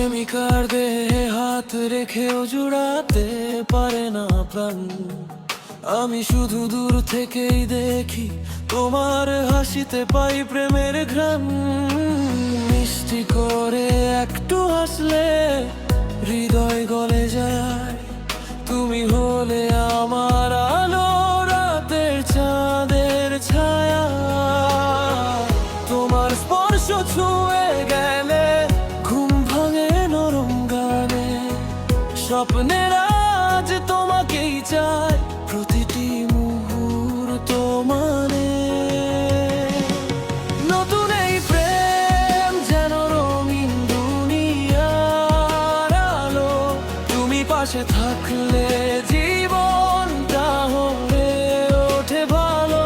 প্রেমিকার দেহে হাত রেখেও জুড়াতে পারে না প্রাণ। আমি শুধু দূর থেকেই দেখি, তোমার হাসিতে পাই প্রেমের ঘ্রাণ। মিষ্টি করে একটু হাসলে হৃদয় গলে যায়, তুমি হলে আমার আলো, রাতের চাঁদের ছায়া।